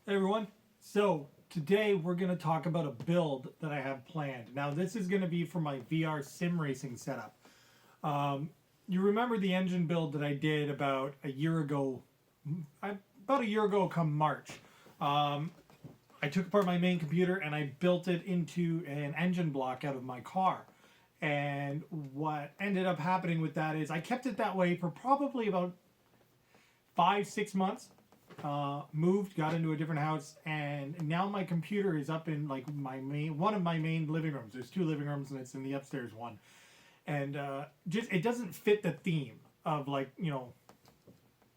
Hey everyone. So today we're going to talk about a build that I have planned. Now this is going to be for my VR sim racing setup. You remember the engine build that I did about a year ago, come March. I took apart my main computer and I built it into an engine block out of my car. And what ended up happening with that is I kept it that way for probably about 5-6 months. Moved, got into a different house, and now my computer is up in like one of my main living rooms. There's two living rooms, and it's in the upstairs one. And just it doesn't fit the theme of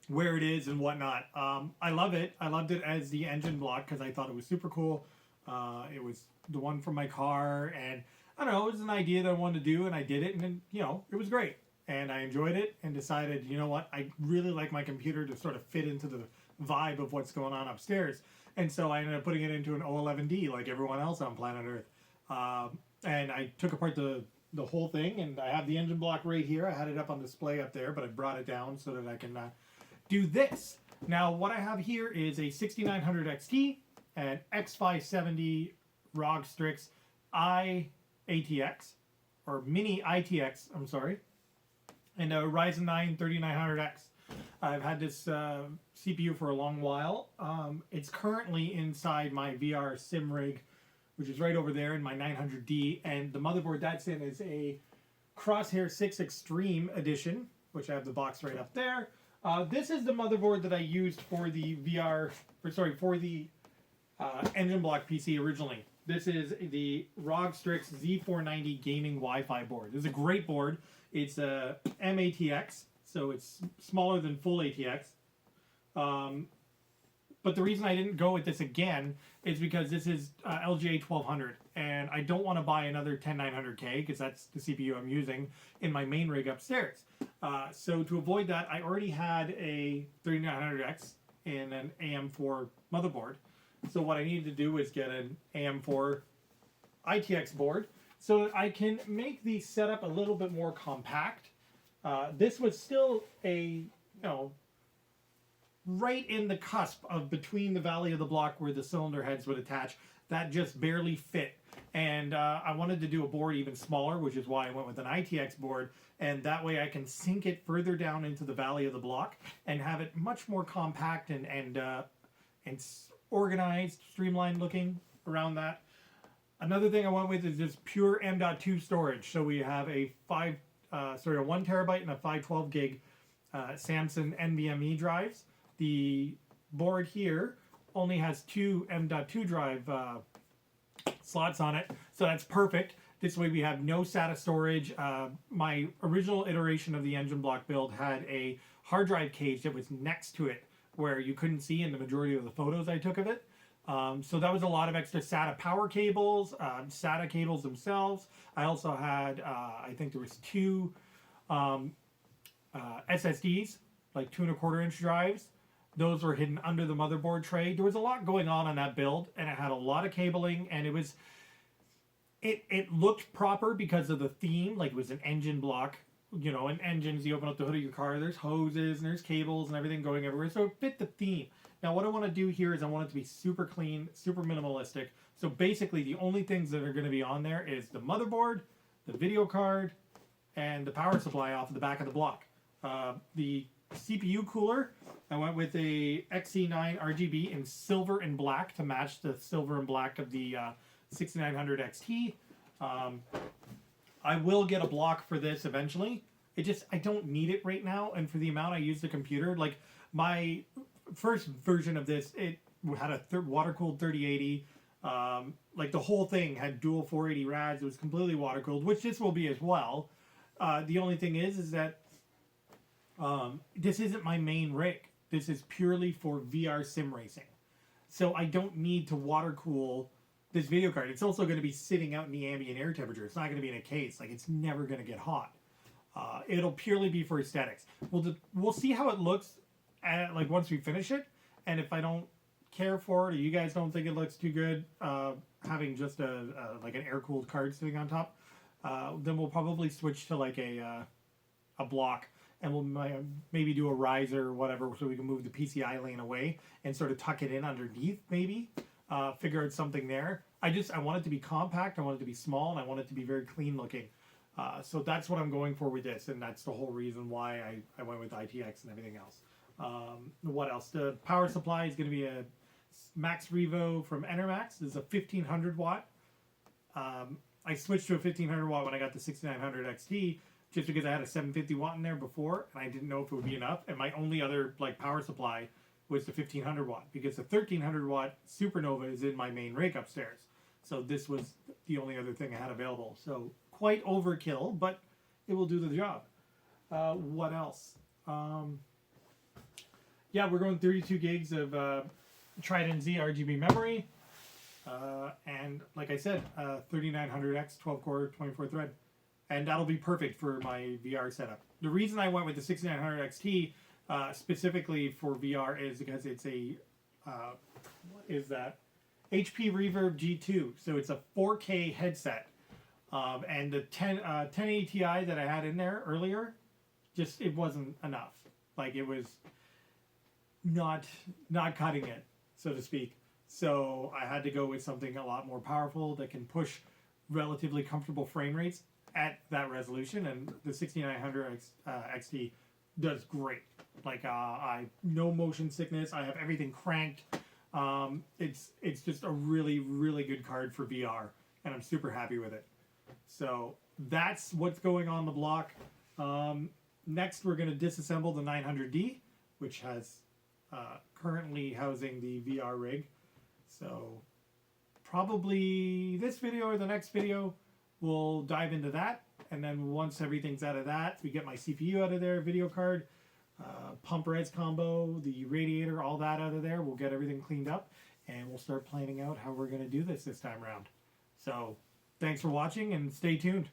where it is and whatnot. I love it. I loved it as the engine block because I thought it was super cool. It was the one from my car, and I don't know, it was an idea that I wanted to do, and I did it, and then, it was great. And I enjoyed it and decided, you know what, I really like my computer to sort of fit into the vibe of what's going on upstairs. And so I ended up putting it into an O11D like everyone else on planet Earth. And I took apart the whole thing, and I have the engine block right here. I had it up on display up there, but I brought it down so that I can do this. Now, what I have here is a 6900 XT, an X570 ROG Strix IATX, or Mini ITX, I'm sorry, and a Ryzen 9 3900X. I've had this CPU for a long while. It's currently inside my VR sim rig, which is right over there in my 900D, and the motherboard that's in is a Crosshair 6 Extreme Edition, which I have the box right up there. This is the motherboard that I used for the engine block PC originally. This is the ROG Strix Z490 gaming Wi-Fi board. This is a great board. It's a MATX, so it's smaller than full ATX. But the reason I didn't go with this again is because this is LGA 1200, and I don't want to buy another 10900K because that's the CPU I'm using in my main rig upstairs. So to avoid that, I already had a 3900X in an AM4 motherboard. So what I needed to do was get an AM4 ITX board so that I can make the setup a little bit more compact. This was still a, right in the cusp of between the valley of the block where the cylinder heads would attach. That just barely fit. And I wanted to do a board even smaller, which is why I went with an ITX board. And that way I can sink it further down into the valley of the block and have it much more compact and organized, streamlined looking around that. Another thing I went with is just pure M.2 storage. So we have a 1 terabyte and a 512 gig Samsung NVMe drives. The board here only has two M.2 drive slots on it, so that's perfect. This way we have no SATA storage. My original iteration of the engine block build had a hard drive cage that was next to it where you couldn't see in the majority of the photos I took of it. So that was a lot of extra SATA power cables, SATA cables themselves. I also had, I think there was two SSDs, like 2¼ inch drives. Those were hidden under the motherboard tray. There was a lot going on that build, and it had a lot of cabling, and it looked proper because of the theme. Like, it was an engine block, and engines, you open up the hood of your car, there's hoses and there's cables and everything going everywhere, so it fit the theme. Now what I want to do here is I want it to be super clean, super minimalistic. So basically the only things that are going to be on there is the motherboard, the video card, and the power supply off of the back of the block. The CPU cooler, I went with a XC9 RGB in silver and black to match the silver and black of the 6900 XT. I will get a block for this eventually. I don't need it right now, and for the amount I use the computer, like my first version of this, it had a water-cooled 3080. Like the whole thing had dual 480 rads. It was completely water-cooled, which this will be as well. The only thing is that this isn't my main rig. This is purely for VR sim racing. So I don't need to water cool this video card. It's also going to be sitting out in the ambient air temperature. It's not going to be in a case. Like, it's never going to get hot. It'll purely be for aesthetics. We'll see how it looks once we finish it. And if I don't care for it, or you guys don't think it looks too good, having just an air-cooled card sitting on top, then we'll probably switch to like a block and we'll maybe do a riser or whatever, so we can move the PCI lane away and sort of tuck it in underneath, maybe. Figure out something there. I want it to be compact, I want it to be small, and I want it to be very clean looking. So that's what I'm going for with this, and that's the whole reason why I went with ITX and everything else. What else? The power supply is going to be a Max Revo from Enermax. This is a 1500 watt. I switched to a 1500 watt when I got the 6900 XT, just because I had a 750 watt in there before, and I didn't know if it would be enough. And my only other like power supply was the 1500 watt, because the 1300 watt Supernova is in my main rig upstairs. So this was the only other thing I had available. So quite overkill, but it will do the job. What else? Yeah, we're going 32 gigs of Trident Z RGB memory. And like I said, 3900X 12 core 24 thread. And that'll be perfect for my VR setup. The reason I went with the 6900 XT specifically for VR is because it's a, what is that? HP Reverb G2. So it's a 4K headset. And the 1080 Ti that I had in there earlier, just, it wasn't enough. Like, it was not cutting it, so to speak. So I had to go with something a lot more powerful that can push relatively comfortable frame rates at that resolution, and the 6900 XT does great. Like, I no motion sickness. I have everything cranked. It's just a really, really good card for VR, and I'm super happy with it. So that's what's going on the block. Next, we're going to disassemble the 900D, which has currently housing the VR rig. So probably this video or the next video, we'll dive into that. And then once everything's out of that, we get my CPU out of there, video card, pump res combo, the radiator, all that out of there. We'll get everything cleaned up, and we'll start planning out how we're going to do this time around. So thanks for watching, and stay tuned.